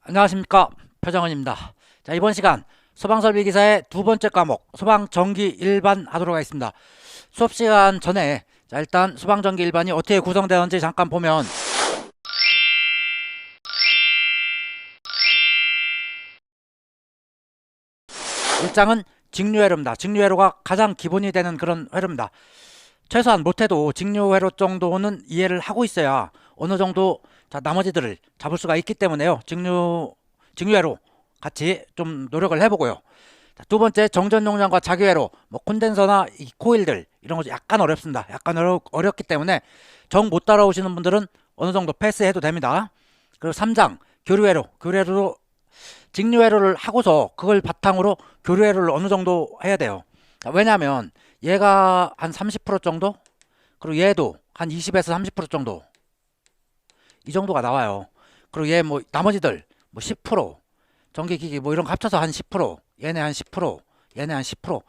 안녕하십니까, 표정원입니다. 자, 이번 시간 소방설비 기사의 두 번째 과목 소방전기 일반 하도록 하겠습니다. 수업시간 전에 일단 소방전기 일반이 어떻게 구성되는지 잠깐 보면, 일장은 직류회로입니다. 직류회로가 가장 기본이 되는 그런 회로입니다. 최소한 못해도 직류회로 정도는 이해를 하고 있어야 어느 정도 나머지들을 잡을 수가 있기 때문에요. 직류회로 같이 좀 노력을 해보고요. 두 번째, 정전용량과 자기회로, 콘덴서나 이 코일들 이런 거 약간 어렵습니다. 약간 어렵기 때문에 정 못 따라오시는 분들은 어느 정도 패스해도 됩니다. 그리고 3장 교류회로 직류회로를 하고서 그걸 바탕으로 교류회로를 어느 정도 해야 돼요. 왜냐하면 얘가 한 30% 정도, 그리고 얘도 한 20에서 30% 정도, 이 정도가 나와요. 그리고 얘 나머지들 10%, 전기기기 이런 거 합쳐서 한 10%, 얘네 한 10%, 얘네 한 10%,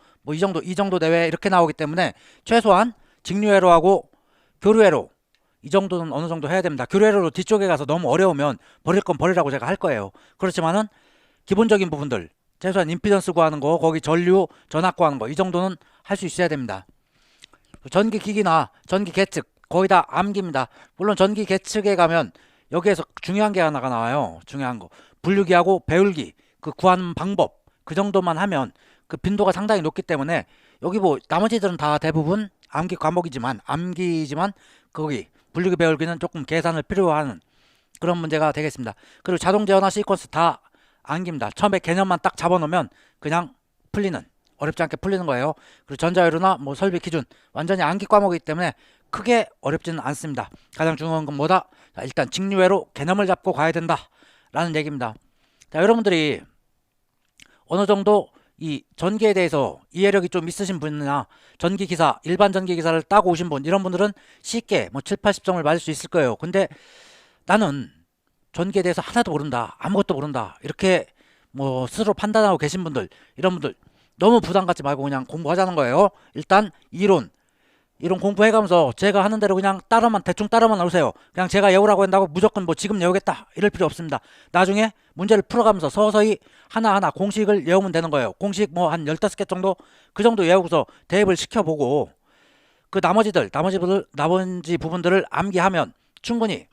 이 정도 내외 이렇게 나오기 때문에 최소한 직류회로하고 교류회로 이 정도는 어느 정도 해야 됩니다. 교류회로로 뒤쪽에 가서 너무 어려우면 버릴 건 버리라고 제가 할 거예요. 그렇지만은 기본적인 부분들, 최소한 임피던스 구하는 거, 거기 전류, 전압 구하는 거, 이 정도는 할 수 있어야 됩니다. 전기기기나 전기 계측 거의 다 암기입니다. 물론 전기 계측에 가면 여기에서 중요한 게 하나가 나와요. 중요한 거, 분류기하고 배율기 그 구하는 방법, 그 정도만 하면 그 빈도가 상당히 높기 때문에 여기 나머지들은 다 대부분 암기지만 거기 분류기 배율기는 조금 계산을 필요한 그런 문제가 되겠습니다. 그리고 자동 제어나 시퀀스 다 암기입니다. 처음에 개념만 딱 잡아놓으면 그냥 어렵지 않게 풀리는 거예요. 그리고 전자회로나 설비 기준 완전히 암기 과목이기 때문에 크게 어렵지는 않습니다. 가장 중요한 건 뭐다? 일단 직류회로 개념을 잡고 가야 된다 라는 얘기입니다. 자, 여러분들이 어느 정도 이 전기에 대해서 이해력이 좀 있으신 분이나 전기기사, 일반 전기기사를 따고 오신 분, 이런 분들은 쉽게 7, 80점을 맞을 수 있을 거예요. 근데 나는 전기에 대해서 하나도 모른다, 아무것도 모른다, 이렇게 스스로 판단하고 계신 분들, 이런 분들 너무 부담 갖지 말고 그냥 공부하자는 거예요. 일단 이론 공부해가면서 제가 하는 대로 그냥 대충 따라만 오세요. 그냥 제가 외우라고 한다고 무조건 지금 외우겠다 이럴 필요 없습니다. 나중에 문제를 풀어가면서 서서히 하나하나 공식을 외우면 되는 거예요. 공식 한 15개 정도, 그 정도 외우고서 대입을 시켜보고 그 나머지 부분들을 암기하면 충분히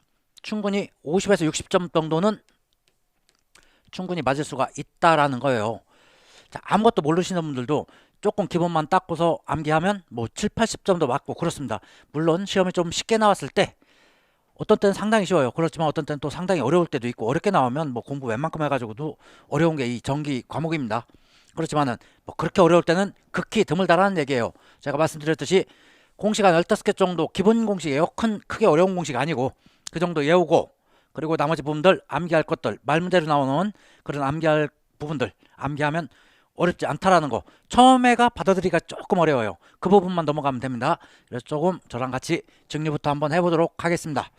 50에서 60점 정도는 충분히 맞을 수가 있다라는 거예요. 자, 아무것도 모르시는 분들도 조금 기본만 닦고서 암기하면 7, 80점도 맞고 그렇습니다. 물론 시험이 좀 쉽게 나왔을 때 어떤 때는 상당히 쉬워요. 그렇지만 어떤 때는 또 상당히 어려울 때도 있고, 어렵게 나오면 공부 웬만큼 해가지고도 어려운 게 이 전기 과목입니다. 그렇지만은 그렇게 어려울 때는 극히 드물다라는 얘기예요. 제가 말씀드렸듯이 공식 한 15개 정도 기본 공식이에요. 크게 어려운 공식 아니고 그 정도 외우고, 그리고 나머지 부분들 암기할 것들, 말문제로 나오는 그런 암기할 부분들 암기하면 어렵지 않다라는 거. 처음에가 받아들이기가 조금 어려워요. 그 부분만 넘어가면 됩니다. 그래서 조금 저랑 같이 정리부터 한번 해보도록 하겠습니다.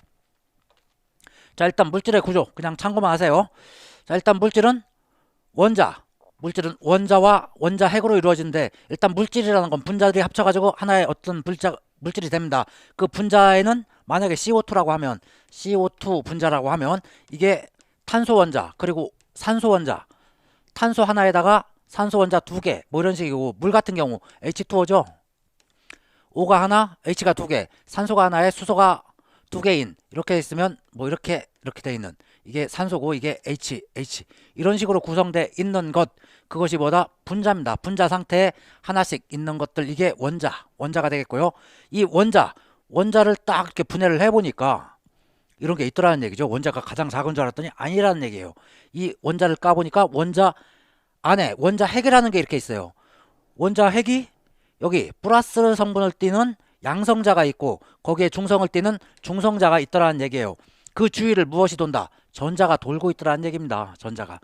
자, 일단 물질의 구조 그냥 참고만 하세요. 자, 일단 물질은 원자와 원자핵으로 이루어지는데, 일단 물질이라는 건 분자들이 합쳐가지고 하나의 어떤 물질이 됩니다. 그 분자에는 만약에 CO2라고 하면, CO2 분자라고 하면 이게 탄소 원자, 그리고 산소 원자, 탄소 하나에다가 산소 원자 2개 이런 식이고, 물 같은 경우 H2O죠. O가 하나, H가 2개, 산소가 하나에 수소가 2개인 이렇게 있으면 이렇게 돼 있는 이게 산소고, 이게 H 이런 식으로 구성되어 있는 것, 그것이 분자입니다. 분자 상태에 하나씩 있는 것들, 이게 원자가 되겠고요. 이 원자를 딱 이렇게 분해를 해보니까 이런 게 있더라는 얘기죠. 원자가 가장 작은 줄 알았더니 아니라는 얘기예요. 이 원자를 까보니까 원자 안에 원자핵이라는 게 이렇게 있어요. 원자핵이 여기 플러스 성분을 띠는 양성자가 있고, 거기에 중성을 띠는 중성자가 있더라는 얘기예요. 그 주위를 무엇이 돈다? 전자가 돌고 있더라는 얘기입니다. 전자가.